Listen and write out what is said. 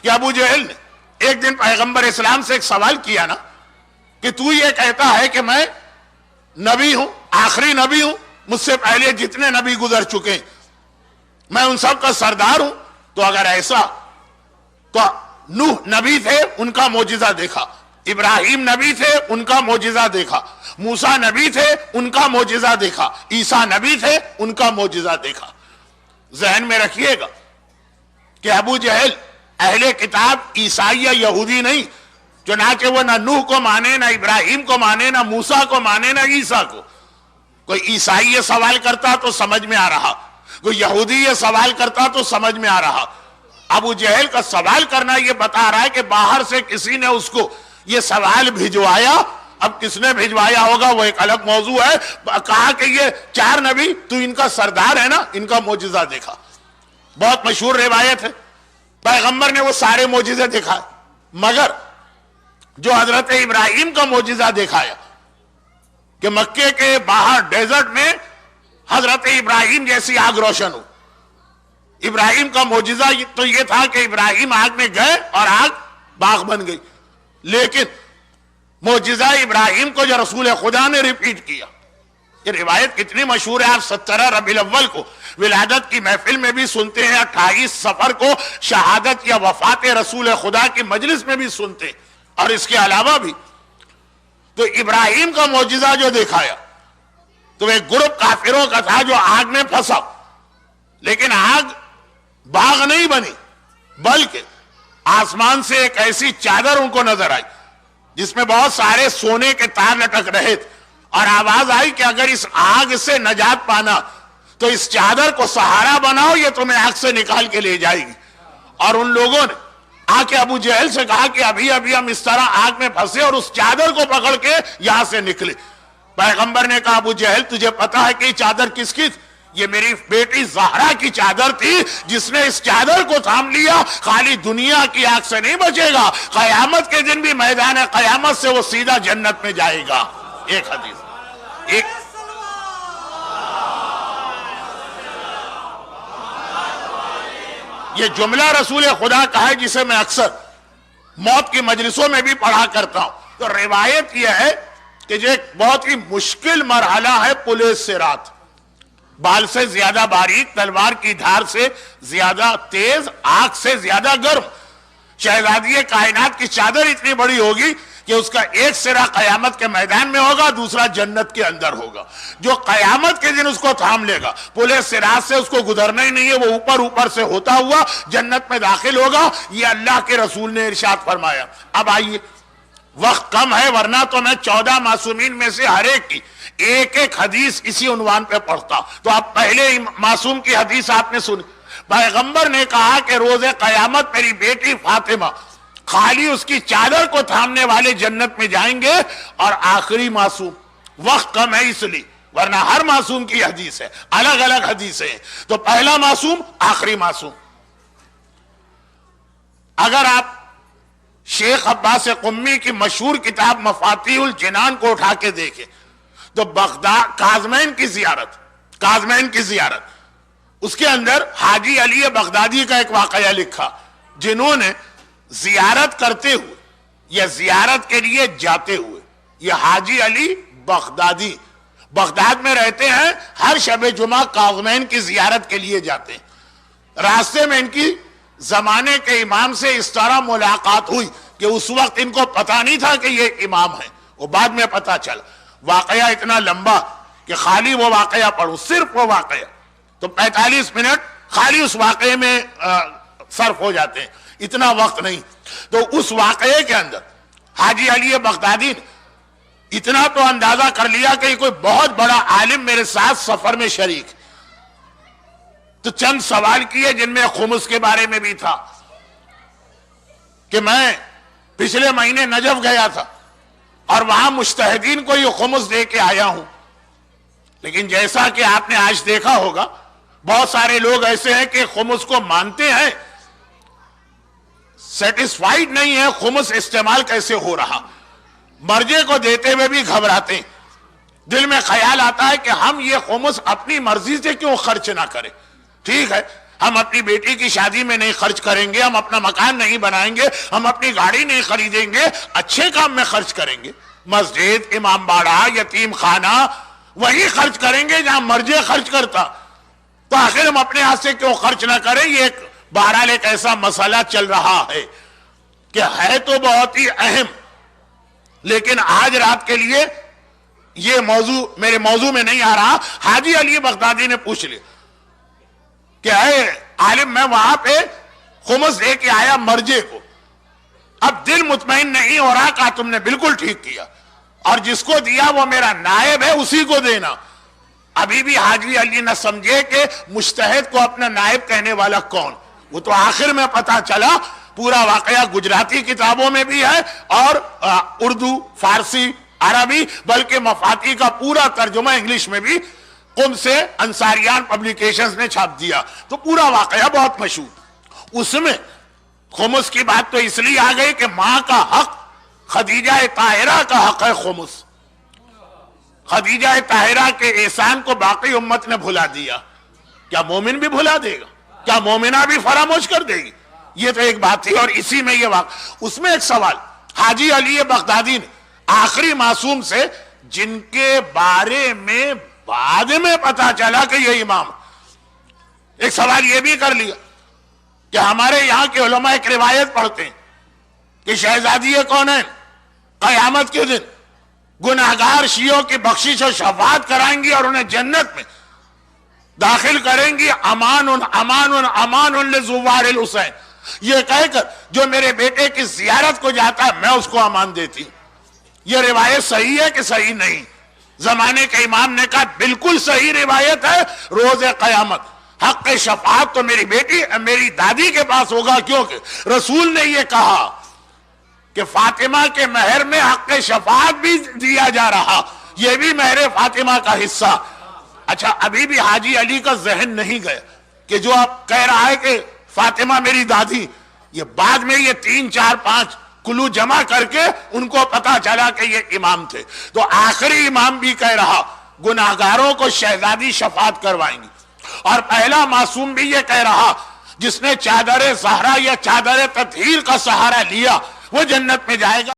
کہ ابو جہل نے ایک دن پیغمبر اسلام سے ایک سوال کیا نا کہ تو یہ کہتا ہے کہ میں نبی ہوں، آخری نبی ہوں، مجھ سے پہلے جتنے نبی گزر چکے ہیں میں ان سب کا سردار ہوں، تو اگر ایسا تو نوح نبی تھے، ان کا معجزہ دیکھا، ابراہیم نبی تھے، ان کا معجزہ دیکھا، موسیٰ نبی تھے، ان کا معجزہ دیکھا، عیسیٰ نبی تھے، ان کا معجزہ دیکھا۔ ذہن میں رکھیے گا کہ ابو جہل اہل کتاب عیسائی یا یہودی نہیں، چنانچہ وہ نہ نوح کو مانے، نہ ابراہیم کو مانے، نہ موسیٰ کو مانے، نہ عیسیٰ کو۔ کوئی عیسائی یہ سوال کرتا تو سمجھ میں آ رہا، کوئی یہودی یہ سوال کرتا تو سمجھ میں آ رہا۔ ابو جہل کا سوال کرنا یہ بتا رہا ہے کہ باہر سے کسی نے اس کو یہ سوال بھجوایا۔ اب کس نے بھجوایا ہوگا وہ ایک الگ موضوع ہے۔ کہا کہ یہ 4 نبی تو ان کا سردار ہے نا، ان کا معجزہ دیکھا۔ بہت مشہور روایت ہے، پیغمبر نے وہ سارے معجزے دکھائے، مگر جو حضرت ابراہیم کا معجزہ دکھایا کہ مکے کے باہر ڈیزرٹ میں حضرت ابراہیم جیسی آگ روشن ہو۔ ابراہیم کا معجزہ تو یہ تھا کہ ابراہیم آگ میں گئے اور آگ باغ بن گئی، لیکن معجزہ ابراہیم کو جو رسول خدا نے ریپیٹ کیا، یہ روایت کتنی مشہور ہے، آپ 17 ربیع الاول کو ولادت کی محفل میں بھی سنتے ہیں، 28 صفر کو شہادت یا وفات رسول خدا کی مجلس میں بھی سنتے ہیں، اور اس کے علاوہ بھی تو ابراہیم کا معجزہ جو دکھایا تو ایک گروپ کافروں کا تھا جو آگ میں پھنسا، لیکن آگ باغ نہیں بنی، بلکہ آسمان سے ایک ایسی چادر ان کو نظر آئی جس میں بہت سارے سونے کے تار لٹک رہے تھے، اور آواز آئی کہ اگر اس آگ سے نجات پانا تو اس چادر کو سہارا بناؤ، یہ تمہیں آگ سے نکال کے لے جائے گی۔ اور ان لوگوں نے آ کے ابو جہل سے کہا کہ ابھی ابھی ہم اس طرح آگ میں پھنسے اور اس چادر کو پکڑ کے یہاں سے نکلے۔ پیغمبر نے کہا ابو جہل تجھے پتا ہے کہ یہ چادر کس کی تھی؟ یہ میری بیٹی زہرا کی چادر تھی، جس نے اس چادر کو تھام لیا خالی دنیا کی آگ سے نہیں بچے گا، قیامت کے دن بھی میدان قیامت سے وہ سیدھا جنت میں جائے گا۔ ایک حدیث ایک یہ جملہ رسول خدا کا ہے جسے میں اکثر موت کی مجلسوں میں بھی پڑھا کرتا ہوں۔ تو روایت یہ ہے کہ یہ ایک بہت ہی مشکل مرحلہ ہے پل صراط، بال سے زیادہ باریک، تلوار کی دھار سے زیادہ تیز، آگ سے زیادہ گرم۔ شہزادی کائنات کی چادر اتنی بڑی ہوگی کہ اس کا ایک سرا قیامت کے میدان میں ہوگا، دوسرا جنت کے اندر ہوگا۔ جو قیامت کے دن اس کو تھام لے گا، پل صراط سے اس کو گزرنا ہی نہیں ہے، وہ اوپر سے ہوتا ہوا جنت میں داخل ہوگا۔ یہ اللہ کے رسول نے ارشاد فرمایا۔ اب آئیے، وقت کم ہے ورنہ تو میں 14 معصومین میں سے ہر ایک کی ایک ایک حدیث اسی عنوان پہ پڑھتا۔ تو اب پہلے معصوم کی حدیث آپ نے سنی، پیغمبر نے کہا کہ روز قیامت میری بیٹی فاطمہ خالی اس کی چادر کو تھامنے والے جنت میں جائیں گے، اور آخری معصوم، وقت کم ہے اس لیے ورنہ ہر معصوم کی حدیث ہے، الگ الگ حدیثیں ہیں۔ تو پہلا معصوم، آخری معصوم۔ اگر آپ شیخ عباس قمی کی مشہور کتاب مفاتیح الجنان کو اٹھا کے دیکھیں تو بغداد کاظمین کی زیارت اس کے اندر حاجی علی بغدادی کا ایک واقعہ لکھا، جنہوں نے زیارت کرتے ہوئے یا زیارت کے لیے جاتے ہوئے، یہ حاجی علی بغدادی بغداد میں رہتے ہیں، ہر شب جمعہ کاظمین کی زیارت کے لیے جاتے ہیں۔ راستے میں ان کی زمانے کے امام سے اس طرح ملاقات ہوئی کہ اس وقت ان کو پتا نہیں تھا کہ یہ امام ہے، وہ بعد میں پتا چلا۔ واقعہ اتنا لمبا کہ خالی وہ واقعہ پڑھوں، صرف وہ واقعہ تو 45 منٹ خالی اس واقعے میں صرف ہو جاتے ہیں، اتنا وقت نہیں۔ تو اس واقعے کے اندر حاجی علی بغدادی نے اتنا تو اندازہ کر لیا کہ کوئی بہت بڑا عالم میرے ساتھ سفر میں شریک، تو چند سوال کیے جن میں خمس کے بارے میں بھی تھا کہ میں پچھلے مہینے نجف گیا تھا اور وہاں مجتہدین کو یہ خمس دے کے آیا ہوں، لیکن جیسا کہ آپ نے آج دیکھا ہوگا بہت سارے لوگ ایسے ہیں کہ خمس کو مانتے ہیں، سیٹسفائیڈ نہیں ہے خمس استعمال کیسے ہو رہا، مرجے کو دیتے ہوئے بھی گھبراتے ہیں، دل میں خیال آتا ہے کہ ہم یہ خمس اپنی مرضی سے کیوں خرچ نہ کریں۔ ٹھیک ہے، ہم اپنی بیٹی کی شادی میں نہیں خرچ کریں گے، ہم اپنا مکان نہیں بنائیں گے، ہم اپنی گاڑی نہیں خریدیں گے، اچھے کام میں خرچ کریں گے، مسجد، امام باڑہ، یتیم خانہ، وہی خرچ کریں گے جہاں مرجے خرچ کرتا. تو آخر ہم اپنے ہاتھ سے کیوں خرچ نہ کریں؟ یہ بہرحال ایک ایسا مسئلہ چل رہا ہے کہ ہے تو بہت ہی اہم، لیکن آج رات کے لیے یہ موضوع میرے موضوع میں نہیں آ رہا. حاجی علی بغدادی نے پوچھ لیا کہ اے عالم، میں وہاں پہ خمس دے کے آیا مرجے کو، اب دل مطمئن نہیں ہو رہا. کہا تم نے بالکل ٹھیک کیا، اور جس کو دیا وہ میرا نائب ہے، اسی کو دینا. ابھی بھی حاجی علی نہ سمجھے کہ مجتہد کو اپنا نائب کہنے والا کون. وہ تو آخر میں پتا چلا. پورا واقعہ گجراتی کتابوں میں بھی ہے اور اردو، فارسی، عربی، بلکہ مفاتی کا پورا ترجمہ انگلش میں بھی قم سے انصاریان پبلیکیشنز نے چھاپ دیا. تو پورا واقعہ بہت مشہور. اس میں خمس کی بات تو اس لیے آ گئی کہ ماں کا حق، خدیجہ طاہرہ کا حق ہے خمس. خدیجہ طاہرہ کے احسان کو باقی امت نے بھلا دیا. کیا مومن بھی بھلا دے گا؟ کیا مومنہ بھی فراموش کر دے گی؟ یہ تو ایک بات تھی. اور اسی میں یہ اس میں ایک سوال حاجی علی بغدادی نے آخری معصوم سے، جن کے بارے میں بعد میں پتا چلا کہ یہ امام، ایک سوال یہ بھی کر لیا کہ ہمارے یہاں کے علماء ایک روایت پڑھتے ہیں کہ شہزادی کون ہے قیامت کے دن گناہگار شیعوں کی بخشش و شفاعت کرائیں گی اور انہیں جنت میں داخل کریں گی. امان امان امان لزوار الحسین، یہ کہہ کر جو میرے بیٹے کی زیارت کو جاتا ہے میں اس کو امان دیتی. یہ روایت صحیح ہے کہ صحیح نہیں؟ زمانے کے امام نے کہا بالکل صحیح روایت ہے. روز قیامت حق شفاعت تو میری بیٹی، میری دادی کے پاس ہوگا، کیونکہ رسول نے یہ کہا کہ فاطمہ کے مہر میں حق شفاعت بھی دیا جا رہا، یہ بھی مہر فاطمہ کا حصہ. اچھا، ابھی بھی حاجی علی کا ذہن نہیں گیا کہ جو آپ کہہ رہا ہے کہ فاطمہ میری دادی، یہ بعد میں یہ 3 4 5 کلو جمع کر کے ان کو پتا چلا کہ یہ امام تھے. تو آخری امام بھی کہہ رہا گناہگاروں کو شہزادی شفاعت کروائیں گی، اور پہلا معصوم بھی یہ کہہ رہا جس نے چادر زہرا یا چادر تطہیر کا سہارا لیا وہ جنت میں جائے گا.